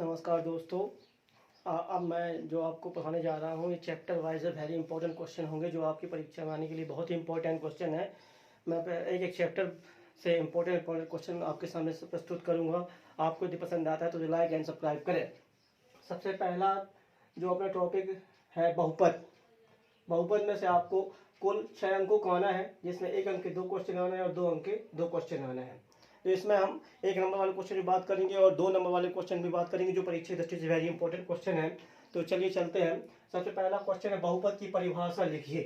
नमस्कार दोस्तों। अब मैं जो आपको पढ़ाने जा रहा हूँ ये chapter wise very important question होंगे जो आपकी परीक्षा में आने के लिए बहुत ही इंपॉर्टेंट क्वेश्चन है। मैं एक एक चैप्टर से इंपॉर्टेंट क्वेश्चन आपके सामने से प्रस्तुत करूँगा। आपको यदि पसंद आता है तो लाइक एंड सब्सक्राइब करें। सबसे पहला जो अपना टॉपिक है बहुपद। बहुपद में से आपको कुल 6 अंकों को आना है, जिसमें 1 अंक के 2 क्वेश्चन आना है और 2 अंक के 2 क्वेश्चन आना है। तो इसमें हम 1 नंबर वाले क्वेश्चन की बात करेंगे और 2 नंबर वाले क्वेश्चन भी बात करेंगे जो परीक्षा दृष्टि से वेरी इंपॉर्टेंट क्वेश्चन है। तो चलिए चलते हैं। सबसे पहला क्वेश्चन है बहुपद की परिभाषा लिखिए।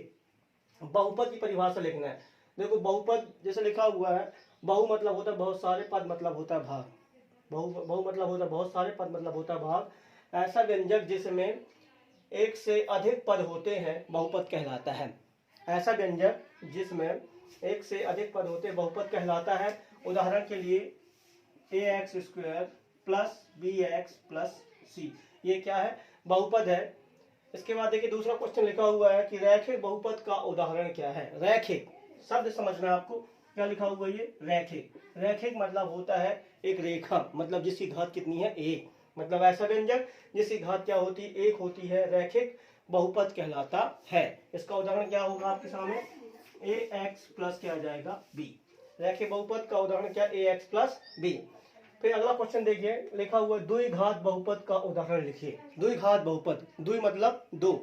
बहुपद की परिभाषा लिखना है। देखो बहुपद जैसे लिखा हुआ है, बहु मतलब होता है बहुत सारे, पद मतलब होता है भाग। बहु मतलब होता है बहुत सारे, पद मतलब होता है भाग। ऐसा व्यंजक जिसमें एक से अधिक पद होते हैं बहुपद कहलाता है। ऐसा व्यंजक जिसमें एक से अधिक पद होते हैं बहुपद कहलाता है। उदाहरण के लिए ax² plus bx plus c, ये क्या है? बहुपद है। इसके बाद देखिए दूसरा क्वेश्चन लिखा हुआ है कि रैखिक बहुपद का उदाहरण क्या है। रैखिक शब्द समझना आपको, क्या लिखा हुआ है ये? रैखिक। रैखिक मतलब होता है एक रेखा, मतलब जिसकी घात कितनी है? 1। मतलब ऐसा व्यंजक जिसकी घात क्या होती है? 1 होती है, रैखिक बहुपद कहलाता है। इसका उदाहरण क्या होगा आपके सामने? ax प्लस क्या आ जाएगा? b। रैखिक बहुपद का उदाहरण क्या? ax plus b। फिर अगला क्वेश्चन देखिए, लिखा हुआ द्विघात बहुपद का उदाहरण लिखिए। द्विघात बहुपद, द्वि मतलब 2,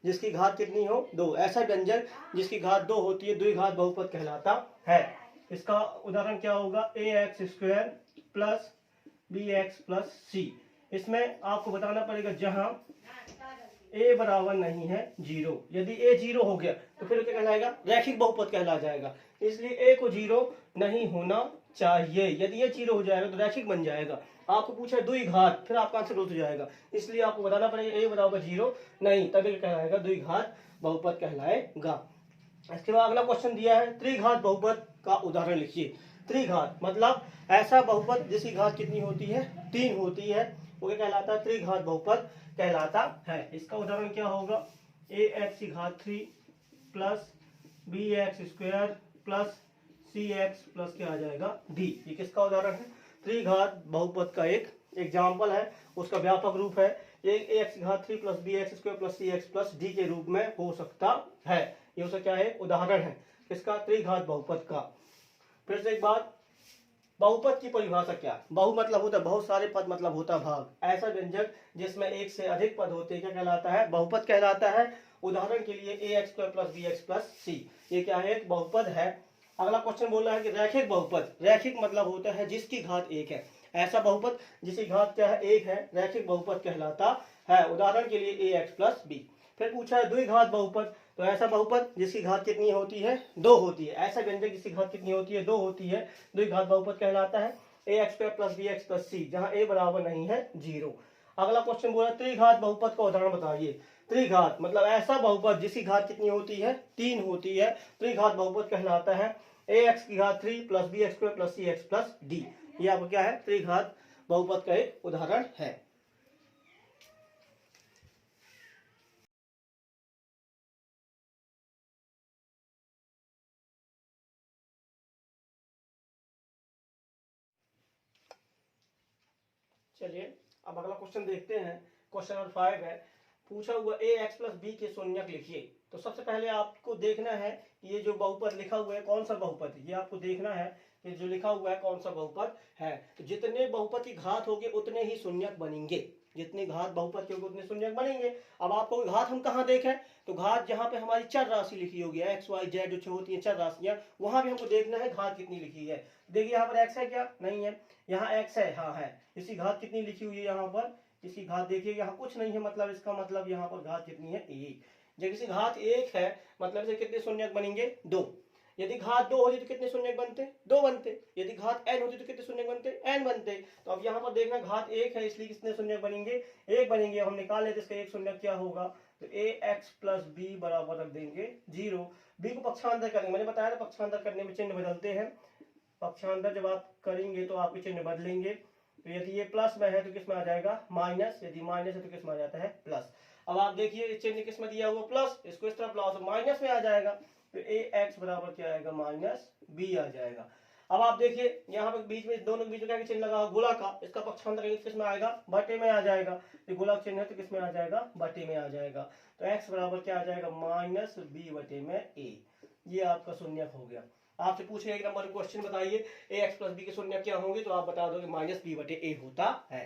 जिसकी घात कितनी हो? 2। ऐसा व्यंजक जिसकी घात 2 होती है द्विघात बहुपद कहलाता है। इसका उदाहरण क्या होगा? ax² plus bx plus c। इसमें आपको बताना पड़ेगा जहां a बराबर नहीं है 0। यदि a 0 हो गया तो फिर क्या कहलाएगा? रैखिक बहुपद कहला जाएगा। इसलिए a को 0 नहीं होना चाहिए। यदि ये 0 हो जाएगा तो रैखिक बन जाएगा। आपको पूछा द्विघात, फिर आपका आंसर हो जाएगा। इसलिए आपको बताना पड़ेगा a बराबर 0 नहीं, तभी कहलाएगा द्विघात बहुपद कहलाएगा। इसके बाद अगला क्वेश्चन दिया है त्रिघात बहुपद का उदाहरण लिखिए। त्रिघात मतलब ऐसा बहुपद जिसकी घात कितनी होती है? 3 होती है, वो क्या कहलाता है? त्रिघात बहुपद कहलाता है। इसका उदाहरण क्या होगा? ax की घात 3 plus bx² plus cx plus क्या आ जाएगा? d। ये किसका उदाहरण है? त्रिघात बहुपद का एक एग्जाम्पल है, उसका व्यापक रूप है। ये ax की घात 3 plus bx² plus cx plus d के रूप में हो सकता है। ये उसका क्या है? उदाहरण है किसका? त्रिघात बहुपद का। फिर से एक बात, बहुपद की परिभाषा क्या? बहु मतलब होता है बहुत सारे, पद मतलब होता है भाग। ऐसा व्यंजक जिसमें एक से अधिक पद होते हैं क्या कहलाता है? बहुपद कहलाता है। उदाहरण के लिए ax² plus bx plus c, ये क्या है? एक बहुपद है। अगला क्वेश्चन बोल रहा है कि रैखिक बहुपद। रैखिक मतलब होता है जिसकी घात 1 है। ऐसा बहुपद जिसकी घात क्या है? 1 है, रैखिक बहुपद कहलाता है। उदाहरण के लिए ax प्लस b। फिर पूछा है द्विघात बहुपद, तो ऐसा बहुपद जिसकी घात कितनी होती है? 2 होती है। ऐसा व्यंजक जिसकी घात कितनी होती है? 2 होती है, द्विघात बहुपद कहलाता है। ax² plus bx plus c, जहां a बराबर नहीं है 0। अगला क्वेश्चन बोला त्रिघात बहुपद का उदाहरण बताइए। त्रिघात मतलब ऐसा बहुपद जिसकी घात कितनी होती है? 3 होती है, त्रिघात बहुपद कहलाता है। ax की घात 3 plus bx² plus cx plus d, ये आपका क्या है? त्रिघात बहुपद का एक उदाहरण है। चलिए अब अगला क्वेश्चन देखते हैं। क्वेश्चन नंबर 5 है, पूछा हुआ ax प्लस b के शून्यक लिखिए। तो सबसे पहले आपको देखना है कि ये जो बहुपद लिखा हुआ है कौन सा बहुपद है। ये आपको देखना है कि जो लिखा हुआ है कौन सा बहुपद है। तो जितने बहुपद की घात होगी उतने ही शून्यक बनेंगे। जितनी घात बहुपद की होगी उतने शून्यक बनेंगे। अब आपको घात हम कहाँ देखें? तो घात जहां पे हमारी चर राशि लिखी होगी x y z जो होती है चर राशियां, वहां भी हमको देखना है घात कितनी लिखी है। देखिए यहाँ पर x है क्या? नहीं है। यहाँ x है, हाँ है। इसकी घात कितनी लिखी हुई है यहाँ पर? इसकी घात देखिए यहाँ कुछ नहीं है, मतलब इसका मतलब यहाँ पर घात कितनी है? 1। जब इसकी घात 1 है मतलब से कितने शून्यक बनेंगे? 2। यदि घात 2 होती तो कितने शून्यक बनते? 2 बनते। यदि घात n होती तो कितने शून्यक बनते? n बनते। तो अब यहाँ पर देखना घात 1 है इसलिए कितने शून्यक बनेंगे? 1 बनेंगे। हम निकाल लेते इसका एक शून्यक क्या होगा? तो ax प्लस b बराबर रख देंगे 0। b को पक्षांतर करेंगे, मैंने बताया था पक्षांतर करने में चिन्ह बदलते हैं। पक्षांतर जब आप करेंगे तो आपके चिन्ह बदलेंगे। तो यदि ये प्लस में है तो किस में आ जाएगा? माइनस। यदि माइनस है तो किस में आ जाता है? प्लस। अब आप देखिए चिन्ह किस में दिया हुआ? प्लस। इसको इस तरफ लाओ तो माइनस में आ जाएगा। तो ax बराबर क्या आएगा? माइनस b आ जाएगा। अब आप देखिए यहाँ पर बीच में दोनों के बीच में क्या चिन्ह लगा गोला का, इसका पक्षांतर किस में आएगा, बटे में आ जाएगा। ये गोला चिन्ह है तो किस में आ जाएगा, बटे में आ जाएगा। तो x बराबर क्या आ जाएगा, माइनस बी बटे में a। ये आपका शून्यक हो गया। आपसे पूछे एक नंबर क्वेश्चन बताइए ए एक्स प्लस बी के शून्यक क्या होंगे, तो आप बता दोगे माइनस बी बटे ए होता है।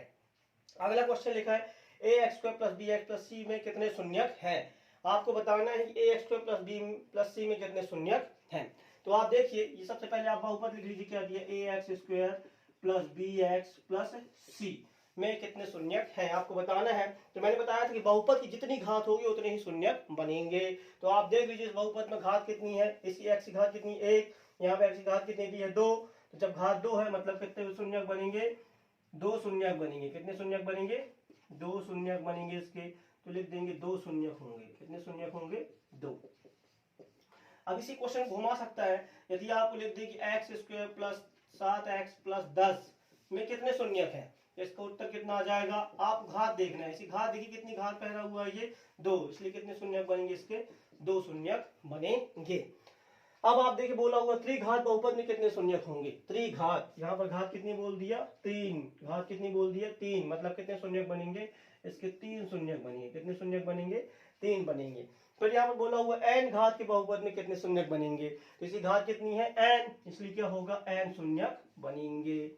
अगला क्वेश्चन लिखा है a x square plus b x plus c में कितने शून्यक है। आपको बताना है कि a x square plus b plus c में कितने शून्यक हैं। तो आप देखिए ये सबसे पहले आप ऊपर लिख लीजिए क्या दिया, a x square plus b x plus c में कितने शून्यक है आपको बताना है। तो मैंने बताया था कि बहुपद की जितनी घात होगी उतने ही शून्यक बनेंगे। तो आप देख लीजिए इस बहुपद में घात कितनी है, इसी एक्स की घात कितनी, एक, यहाँ पे एक्स की घात कितनी दी है, दो। तो जब घात दो है मतलब कितने शून्यक बनेंगे, दो शून्यक बनेंगे। कितने शून्यक बनेंगे, दो शून्यक बनेंगे इसके। तो लिख देंगे दो शून्यक होंगे। कितने शून्यक होंगे, दो। अब इसी क्वेश्चन घुमा सकता है, यदि आपको लिख दे कि x square plus 7x plus 10 में कितने शून्यक है, इसका उत्तर कितना आ जाएगा। आप घात देखना है, इसी घात देखिए कितनी घात पहला हुआ है, ये दो, इसलिए कितने शून्यक बनेंगे इसके, दो शून्यक बनेंगे। अब आप देखिए बोला हुआ त्रिघात बहुपद में कितने शून्यक होंगे, त्रिघात, यहाँ पर घात कितनी बोल दिया, तीन, घात कितनी बोल दिया, तीन, मतलब कितने शून्यक बनेंगे इसके, तीन शून्यक बनेंगे। कितने शून्यक बनेंगे, तीन बनेंगे। फिर यहाँ पर बोला हुआ एन घात के बहुपद में कितने शून्यक बनेंगे, तो इसकी घात कितनी है, एन, इसलिए क्या होगा, एन शून्यक बनेंगे।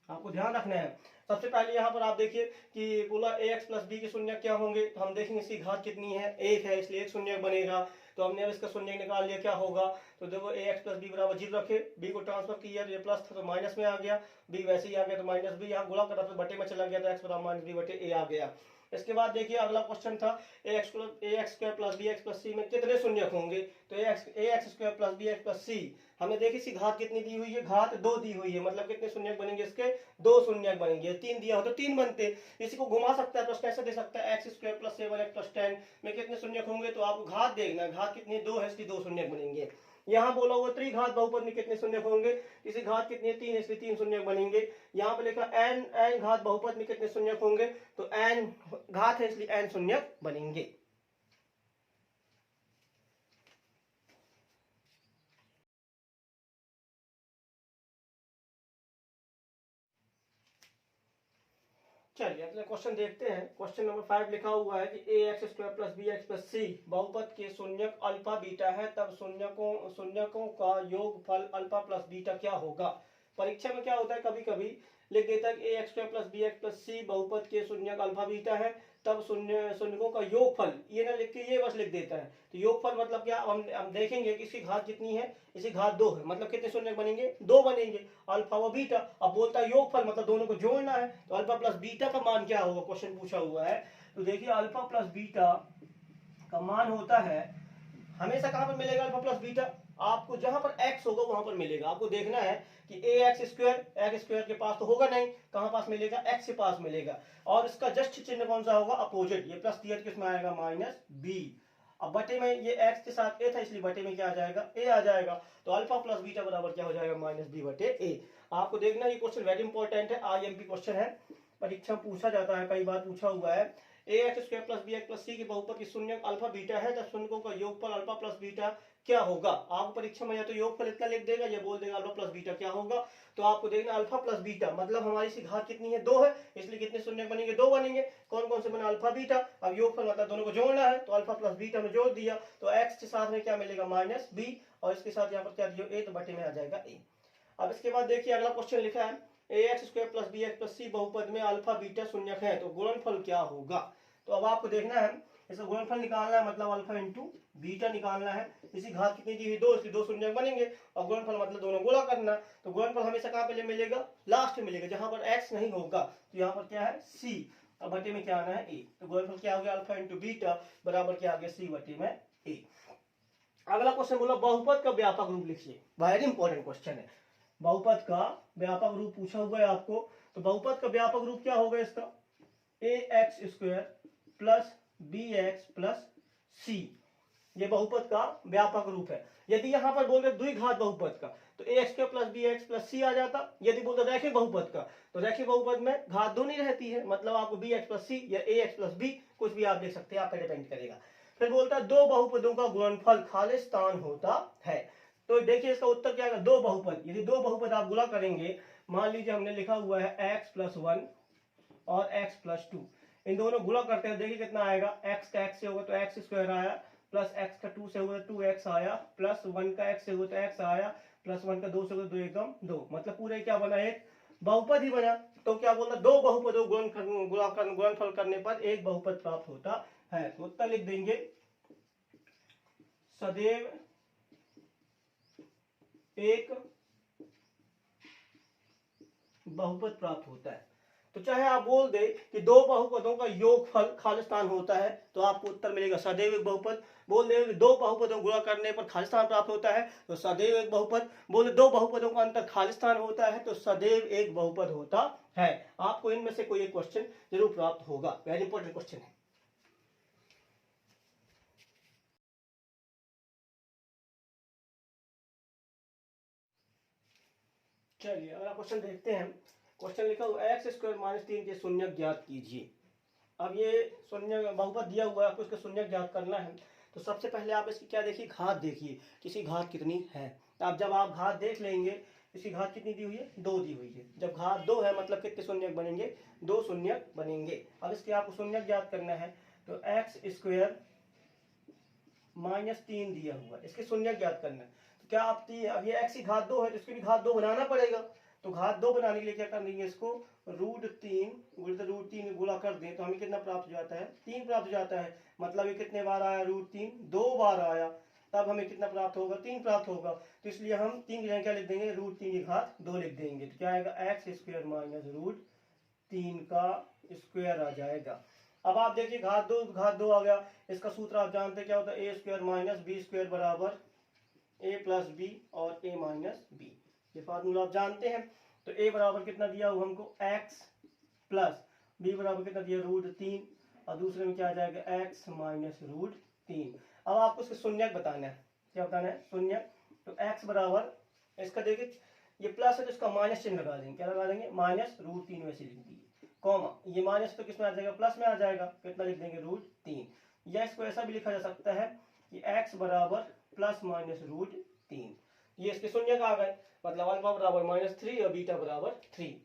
आपको ध्यान रखना है। सबसे पहले यहाँ पर आप देखिए कि बोला ए एक्स प्लस बी के शून्यक क्या होंगे, तो हम देखेंगे इसकी घात कितनी है, एक है, इसलिए एक शून्यक बनेगा। तो हमने अब इसका शून्यक निकाल लिया, क्या होगा, तो देखो ए एक्स प्लस बी बराबर 0 रखे, बी को ट्रांसफर किया, ये प्लस था तो माइनस में आ गया, बी वैसे ही आ गया तो माइनस बी, यहाँ गुणा करा तो बटे में चला गया तो एक्स बराबर माइनस बी बटे ए आ गया। इसके बाद देखिए अगला क्वेश्चन था a x square plus b x plus c में कितने शून्यक होंगे, तो a x square plus b x plus c, हमें देखिए इसकी घात कितनी दी हुई है, घात दो दी हुई है, मतलब कितने शून्यक बनेंगे इसके, दो शून्यक बनेंगे। तीन दिया हो तो तीन बनते, इसी को घुमा सकता है तो कैसे दे सकता है, x square plus 7x plus 10 में कितने शून्यक होंगे, तो आपको घात देखना है, घात कितनी, दो है, इसलिए दो शून्यक बनेंगे। यहाँ बोला हुआ त्रिघात बहुपद में कितने शून्यक होंगे, इसी घात कितनी है, तीन, इसलिए तीन शून्यक बनेंगे। यहाँ पे लिखा एन घात बहुपद में कितने शून्यक होंगे, तो एन घात है इसलिए एन शून्यक बनेंगे। चलिए अगला क्वेश्चन देखते हैं। क्वेश्चन नंबर 5 लिखा हुआ है कि a x square plus b x plus c बहुपद के शून्यक अल्फा बीटा है, तब शून्यकों का योगफल अल्फा प्लस बीटा क्या होगा। परीक्षा में क्या होता है, कभी कभी लिख देता है कि a x square plus b x plus c बहुपद के शून्यक अल्फा बीटा है, तब शून्यकों का योगफल, ये ना लिख के ये बस लिख देता है। तो योगफल मतलब क्या, हम देखेंगे कि इसकी घात कितनी है, इसी घात दो है, मतलब कितने शून्यक बनेंगे, दो बनेंगे, अल्फा व बीटा। अब बोलता है योगफल मतलब दोनों को जोड़ना है, तो अल्फा प्लस बीटा का मान क्या होगा, क्वेश्चन पूछा हुआ है। तो देखिए अल्फा प्लस बीटा का मान होता है, हमेशा कहां पर मिलेगा अल्फा प्लस बीटा, आपको जहां पर x होगा वहां पर मिलेगा। आपको देखना है कि ए एक्स स्क्वायर के पास तो होगा नहीं, कहां पास मिलेगा, x के पास मिलेगा, और इसका जस्ट चिन्ह कौन सा होगा, अपोजिट, ये प्लस दिया किसमें आएगा, माइनस बी। अब बटे में ये x के साथ a था इसलिए बटे में क्या आ जाएगा, a आ जाएगा। तो अल्फा प्लस बीटा बराबर क्या हो जाएगा, माइनस बी बटे ए। आपको देखना ये क्वेश्चन वेरी इंपॉर्टेंट है, IMP क्वेश्चन है, परीक्षा पूछा जाता है, कई बार पूछा हुआ है। A x square plus b x plus c के बहुपद की शून्यक अल्फा बीटा है, तब शून्यकों का योगफल अल्फा प्लस बीटा क्या होगा। आप परीक्षा में या तो योगफल इतना लिख देगा या बोल देगा अल्फा प्लस बीटा क्या होगा। तो आपको देखना अल्फा प्लस बीटा मतलब हमारी सी घात कितनी है, दो है, इसलिए कितने शून्यक बनेंगे, दो बनेंगे। कौन कौन से बना, अल्फा बीटा। अब योगफल मतलब दोनों को जोड़ना है, तो अल्फा प्लस बीटा में जोड़ दिया तो एक्स के साथ में क्या मिलेगा, माइनस बी, और इसके साथ यहाँ पर क्या दिया, ए, तो बटे में आ जाएगा ए। अब इसके बाद देखिए अगला क्वेश्चन लिखा है a x square plus b x plus c बहुपद में अल्फा बीटा शून्यक है, तो गुणनफल क्या होगा। तो अब आपको देखना है, इसका गुणनफल निकालना है, मतलब अल्फा इंटू बीटा निकालना है। इसी घात कितनी दी हुई, दो, इसलिए दो शून्यक बनेंगे, और गुणनफल मतलब दोनों गुणा करना। तो गुणनफल हमेशा कहाँ पे मिलेगा, लास्ट में मिलेगा, जहां पर x नहीं होगा। तो यहाँ पर क्या है, c, और बटे में क्या आना है, a। तो गुणनफल क्या हो गया, अल्फा इंटू बीटा बराबर क्या आ गया, c बटे में a। अगला क्वेश्चन बोला बहुपद का व्यापक रूप लिखिए, वेरी इंपॉर्टेंट क्वेश्चन है। बहुपद का व्यापक रूप पूछा हुआ है आपको, तो बहुपद का व्यापक रूप क्या होगा इसका, a x square plus b x plus c, ये बहुपद का व्यापक रूप है। यदि यहां पर बोल रहे द्विघात बहुपद का, तो a x square plus b x plus c आ जाता। यदि बोलते रैखिक बहुपद का, तो रैखिक बहुपद में घात दो नहीं रहती है, मतलब आपको बी एक्स प्लस सी या ए एक्स प्लस बी, कुछ भी आप देख सकते हैं, आप पे डिपेंड करेगा। फिर बोलता है दो बहुपदों का गुणनफल खालिस्तान होता है। तो देखिए इसका उत्तर क्या आएगा, दो बहुपद। यदि दो बहुपद आप गुणा करेंगे, मान लीजिए हमने लिखा हुआ है x+1 और x+2, इन दोनों गुणा करते हैं, देखिए कितना आएगा, x का x से होगा तो x² आया, प्लस x का 2 से होगा 2x आया, प्लस 1 का x से होगा तो x आया, प्लस 1 का 2 से होगा 2 एकम 2, मतलब पूरे क्या बना, एक बहुपद ही बना। तो क्या बोलना, दो बहुपदों गुणनफल करने पर एक बहुपद प्राप्त होता है। तो उत्तर लिख देंगे, सदैव एक बहुपद प्राप्त होता है। तो चाहे आप बोल दे कि दो बहुपदों का योगफल खालिस्तान होता है, तो आपको उत्तर मिलेगा सदैव एक बहुपद। बोल दे दो बहुपदों गुणा करने पर खालिस्तान प्राप्त होता है, तो सदैव एक बहुपद। बोले दो बहुपदों का अंतर खालिस्तान होता है, तो सदैव एक बहुपद होता है। आपको इनमें से कोई एक क्वेश्चन जरूर प्राप्त होगा, वेरी इंपॉर्टेंट क्वेश्चन है। चलिए अगला क्वेश्चन देखते हैं। क्वेश्चन लिखा हुआ x² - 3 के शून्यक ज्ञात कीजिए। अब ये शून्य बहुपद दिया हुआ है, आपको इसका शून्यक ज्ञात करना है। तो सबसे पहले आप इसकी क्या देखिए, घात देखिए, इसकी घात कितनी है। अब जब आप घात देख लेंगे, इसकी घात कितनी दी हुई है, 2 दी हुई है। जब घात 2 है मतलब कितने शून्यक बनेंगे, 2 शून्यक बनेंगे। अब इसके आपको शून्यक ज्ञात करना है, तो x² - 3 दिया हुआ है, इसके शून्यक ज्ञात करना है। तो क्या आप अब ये x की घात 2 है, तो इसकी भी घात 2 बनाना पड़ेगा। तो घात 2 बनाने के लिए क्या कर देंगे, इसको √3 √3 गुणा कर दें, तो हमें कितना प्राप्त हो जाता है, 3 प्राप्त हो जाता है। मतलब ये कितने बार आया, √3 2 बार आया, तब हमें कितना प्राप्त होगा, 3 प्राप्त होगा। तो इसलिए हम 3 की जगह क्या लिख देंगे, √3 की घात 2 लिख देंगे। तो क्या आएगा, x² - √3 का स्क्वायर आ जाएगा। अब आप देखिए घात 2 आ गया, इसका सूत्र आप जानते क्या होता है, a² - b² बराबर a+b और a - b। ये फार्मूला आप जानते हैं। तो a बराबर कितना दिया हुआ हमको, x प्लस b बराबर कितना दिया, √3, और दूसरे में क्या आ जाएगा, x - √3। अब आपको इसके शून्यक बताना है, क्या बताना है, शून्यक। तो x बराबर, इसका देखिए ये प्लस है तो इसका माइनस चिन्ह लगा देंगे, क्या लगा देंगे, -√3 वैसे लिख दिए, कॉमा, ये माइनस तो किस में आ जाएगा, प्लस में आ जाएगा, कितना लिख देंगे, √3। या इसको ऐसा भी लिखा जा सकता है कि x बराबर +- √3। ये इसके शून्यक आ गए, मतलब अल्फा बराबर -3 और बीटा बराबर 3।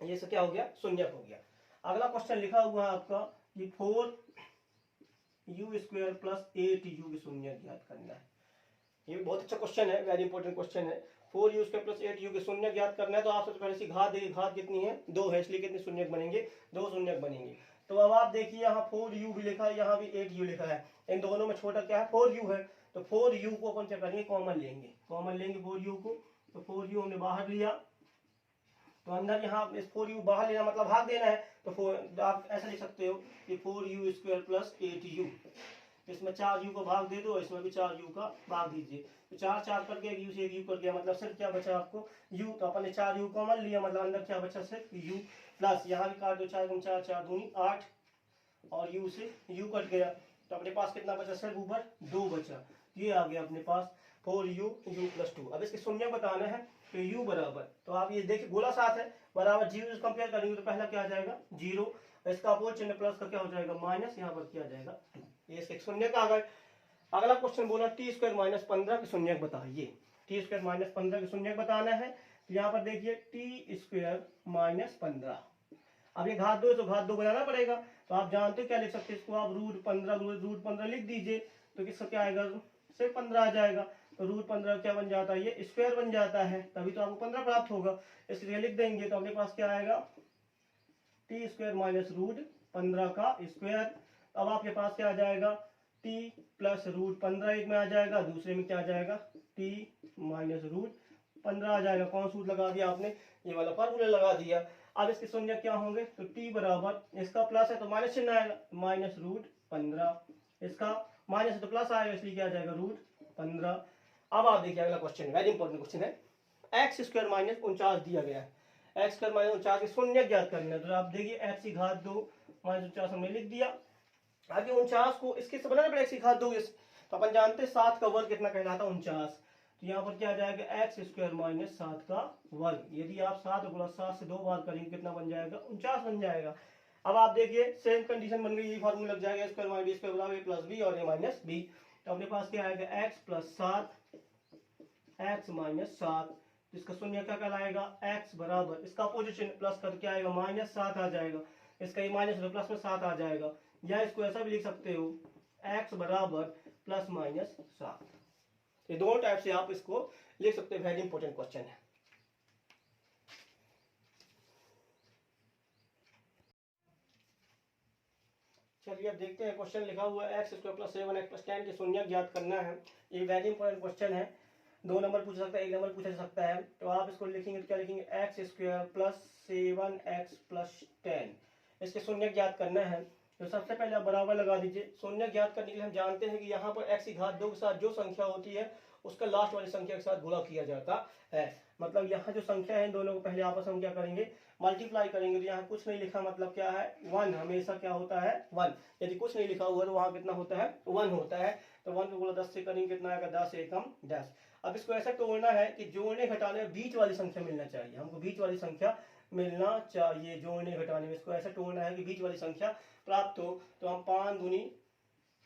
ये सब क्या हो गया, शून्यक हो गया। अगला क्वेश्चन लिखा हुआ है आपका, ये 4u² + 8u की शून्यक ज्ञात करना है। ये बहुत अच्छा क्वेश्चन है, वेरी इंपॉर्टेंट क्वेश्चन है। 4u² + 8u के शून्यक ज्ञात करना है। तो आप सबसे पहले इसकी घात देखिए, घात कितनी है, 2 है, इसलिए कितने शून्यक बनेंगे, 2 शून्यक बनेंगे। तो अब आप देखिए यहाँ 4u भी लिखा है, यहाँ भी 8u लिखा है, इन दोनों में छोटा क्या है, 4u है। तो 4u को अपन क्या करेंगे, कॉमन लेंगे, कॉमन लेंगे 4u को। तो 4u हमने बाहर लिया, तो अंदर यहाँ इस 4u बाहर लेना मतलब भाग देना है। तो आप ऐसा लिख सकते हो कि 4u² + 8u, इसमें 4u को भाग दे दो, इसमें भी 4u का भाग दीजिए। तो 4 4 कर गया, u से एक u कर गया, मतलब सिर्फ क्या बचा आपको, u। तो अपन ने 4u कॉमन लिया, मतलब अंदर क्या बचा, सिर्फ u। प्लस यहाँ भी काट दो, 4 × 4 = 4 × 2 = 8, और u से u कट गया, तो अपने पास कितना बचा, सिर्फ ऊपर 2 बचा। ये आ गया अपने पास 4u u+2। अब इसके शून्य बताना है, तो u बराबर, तो आप ये देखिए गोला साथ है, बराबर 0 से कंपेयर करेंगे तो पहला क्या आ जाएगा, 0, इसका अपोज चिन्ह प्लस का क्या हो जाएगा, माइनस, यहाँ पर क्या आ जाएगा, 2। ये इसके शून्य का आ गए। अगला क्वेश्चन बोला t² - 15 के शून्यक बताइए। t² - 15 के शून्यक बताना है। तो यहाँ पर देखिए t² - 15, अब ये घात 2 है तो घात 2 बनाना पड़ेगा। तो आप जानते हो क्या लिख सकते हैं, इसको आप √15 लिख दीजिए, तो किसका क्या आएगा, सिर्फ 15 आ जाएगा। तो √15 क्या बन जाता है, ये स्क्वायर बन जाता है, तभी तो आपको 15 प्राप्त होगा, इसलिए लिख देंगे। तो अपने पास क्या आएगा, t² - √15 का स्क्वायर। अब आपके पास क्या आ जाएगा, t + √15 एक में आ जाएगा, दूसरे में क्या आ जाएगा, t - √15 आ जाएगा। कौन सूत्र लगा दिया आपने, ये वाला फार्मूला लगा दिया। अब इसके शून्य क्या होंगे, तो t बराबर, इसका प्लस है तो माइनस चिन्ह आएगा, -√15, इसका माइनस है तो प्लस आएगा, इसलिए क्या आ जाएगा, √15। अब आप देखिए अगला क्वेश्चन, वेरी इंपॉर्टेंट क्वेश्चन है। x² - 49 दिया गया है, x² - 49 के शून्य ज्ञात करना है। तो आप देखिए x की घात 2 - 49 हमने लिख दिया। आगे 49 को इसके से बनाना पड़ेगा, x की घात 2, तो अपन जानते हैं 7 का वर्ग कितना कहलाता है, 49। तो यहाँ पर क्या आ जाएगा, x² - 7 का वर्ग। यदि आप 7 × 7 से 2 बार करेंगे, कितना बन जाएगा, 49 बन जाएगा। अब आप देखिए सेम कंडीशन बन गई, यही फार्मूला लग जाएगा, a² - b² बराबर a + b और a - b। तो अपने पास क्या आएगा, x + 7 x माइनस 7, तो इसका शून्य क्या कहलाएगा, x बराबर, इसका अपोजिट चिन्ह प्लस करके आएगा माइनस 7 आ जाएगा, इसका ये माइनस तो प्लस में 7 आ जाएगा, या इसको ऐसा भी लिख सकते हो x बराबर प्लस माइनस 7। ये दोनों टाइप से आप इसको लिख सकते हैं, वेरी इंपॉर्टेंट क्वेश्चन है। चलिए अब देखते हैं, क्वेश्चन लिखा हुआ है x square plus 7x plus 10 के शून्य ज्ञात करना है। ये वेरी इंपॉर्टेंट क्वेश्चन है, 2 नंबर पूछ सकता है, 1 नंबर पूछा जा सकता है। तो आप इसको लिखेंगे तो क्या लिखेंगे, x square plus 7x plus 10, इसके शून्य ज्ञात करना है। तो सबसे पहले आप बराबर लगा दीजिए। शून्य ज्ञात करने के लिए हम जानते हैं कि यहाँ पर x की घात 2 के साथ जो संख्या होती है उसका लास्ट वाली संख्या के साथ गुणा किया जाता है। मतलब यहाँ जो संख्या है इन दोनों को पहले आपस में क्या करेंगे, मल्टीप्लाई करेंगे। तो यहाँ कुछ नहीं लिखा मतलब क्या है, 1, हमेशा क्या होता है 1। यदि कुछ नहीं लिखा हुआ तो वहाँ कितना होता है, 1 होता है। तो 1 को गुणा 10 से करेंगे कितना आएगा, 10 एकम 10। अब इसको ऐसा तोड़ना है कि जोड़ने घटाने में बीच वाली संख्या मिलना चाहिए, हमको बीच वाली संख्या मिलना चाहिए जोड़ने घटाने में। इसको ऐसा तोड़ना है कि बीच वाली संख्या प्राप्त हो। तो हम 5 दूनी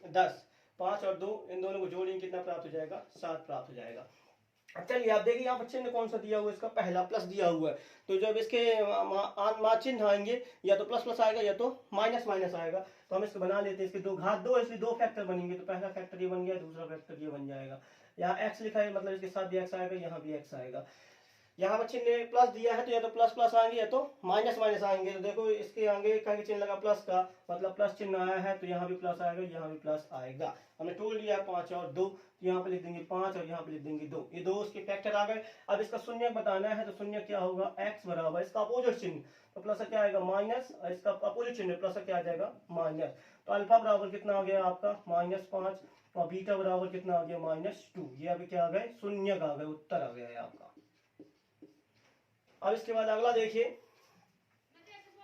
10, 5 और 2 इन दोनों को जोड़ेंगे, कितना प्राप्त हो जाएगा, 7 प्राप्त हो जाएगा। अब चलिए आप देखिए यहाँ पर चिन्ह कौन सा दिया हुआ है, इसका पहला प्लस दिया हुआ है। तो जब इसके चिन्ह आएंगे या तो प्लस प्लस आएगा या तो माइनस माइनस आएगा। तो हम इसको बना लेते हैं, इसके दो घात 2 इसलिए 2 फैक्टर बनेंगे। तो पहला फैक्टर ये बन गया, दूसरा फैक्टर ये बन जाएगा। यहाँ एक्स लिखा है मतलब इसके साथ भी एक्स आएगा, यहाँ भी एक्स आएगा। यहाँ पर चिन्ह प्लस दिया है तो या तो प्लस प्लस आएंगे या तो माइनस माइनस आएंगे। तो देखो इसके आगे का चिन्ह लगा प्लस का, मतलब प्लस चिन्ह आया है तो यहाँ भी प्लस आएगा, यहाँ भी प्लस आएगा। हमने तोड़ लिया 5 और 2, तो यहाँ पे लिख देंगे 5 और यहाँ पे लिख देंगे 2, ये 2 उसके फैक्टर आ गए। अब इसका शून्य बताना है तो शून्य क्या होगा, x बराबर, इसका अपोजिट चिन्ह तो प्लस क्या आएगा माइनस, इसका अपोजिट चिन्ह प्लस क्या आ जाएगा माइनस। तो अल्फा बराबर कितना आ गया आपका -5 और बीटा बराबर कितना आ गया -2। ये अभी क्या आ गए, शून्य का आ गए, उत्तर आ गया है आपका। अब इसके बाद अगला देखिए,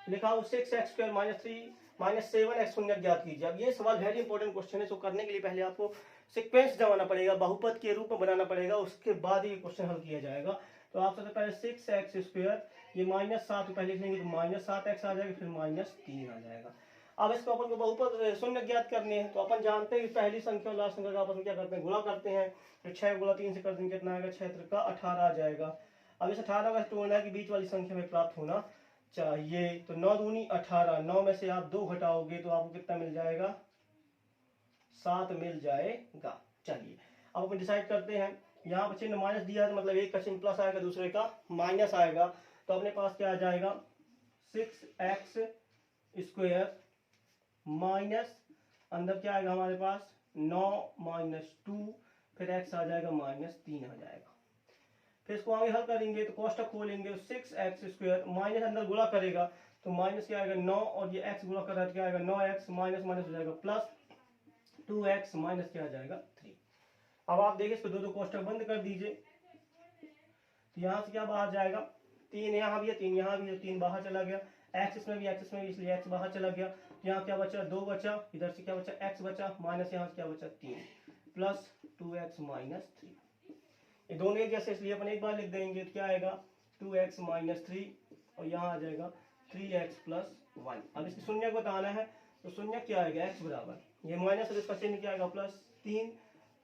लिखा हो 6x स्क्वायर माइनस 7x शून्य ज्ञात कीजिए। अब ये सवाल वेरी इंपॉर्टेंट क्वेश्चन है। इसको करने के लिए पहले आपको सीक्वेंस जमाना पड़ेगा, बहुपद के रूप में बनाना पड़ेगा, उसके बाद ये क्वेश्चन हल किया जाएगा। तो आप सबसे पहले 6x स्क्वायर, ये -7 पहले लिख लेंगे तो -7x आ जाएगा, फिर -3 आ जाएगा। अब इसको अपन को बहुपद शून्य ज्ञात करने हैं। तो अपन जानते हैं कि पहली संख्या और लास्ट संख्या का आपस में क्या करते हैं, गुणा करते हैं। तो 6 गुणा 3 से कर देंगे कितना आएगा, 6 3 का 18 आ जाएगा। अब इस 18 का तोड़ना है कि बीच वाली संख्या में प्राप्त होना चाहिए। तो 9 दूनी 18, 9 में से आप 2 घटाओगे तो आपको कितना मिल जाएगा, 7 मिल जाएगा। चलिए अब अपन डिसाइड करते हैं। यहाँ पर चिन्ह माइनस दिया है तो मतलब एक का चिन्ह प्लस आएगा, दूसरे का माइनस आएगा। तो अपने पास क्या आ जाएगा, 6x स्क्वायर माइनस अंदर क्या आएगा हमारे पास 9 -2, फिर x आ जाएगा -3 आ जाएगा। फिर इसको आगे हल करेंगे तो कोष्टक खोलेंगे, 6x स्क्वायर माइनस अंदर गुणा करेगा तो माइनस क्या आएगा 9 और ये x गुणा कर रहा है क्या आएगा 9x, माइनस माइनस हो जाएगा प्लस 2x, माइनस क्या आ जाएगा 3। अब आप देखिए इसको दो कोष्टक बंद कर दीजिए। तो यहाँ से क्या बाहर जाएगा, 3 यहाँ भी है, 3 यहाँ भी है, 3 बाहर चला गया। x इसमें भी इसलिए x बाहर चला गया। तो यहाँ क्या बचा, 2 बचा, इधर से क्या बचा x बचा, माइनस यहाँ से क्या बचा 3 प्लस 2x -3। ये दोनों एक जैसे इसलिए अपन एक बार लिख देंगे तो क्या आएगा 2x -3 और यहाँ आ जाएगा 3x + 1। अब इसकी शून्य को बताना है तो शून्य क्या आएगा, x बराबर, ये माइनस है इसका चिन्ह क्या आएगा +3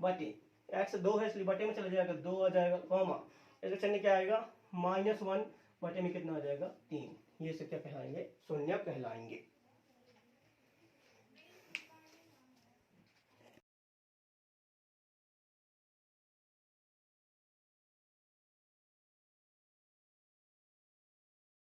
बटे x 2 है इसलिए बटे में चला जाएगा 2 आ जाएगा, कॉमा इसका चिन्ह क्या आएगा -1 बटे में कितना आ जाएगा 3। ये से क्या कहलाएंगे, शून्य कहलाएंगे।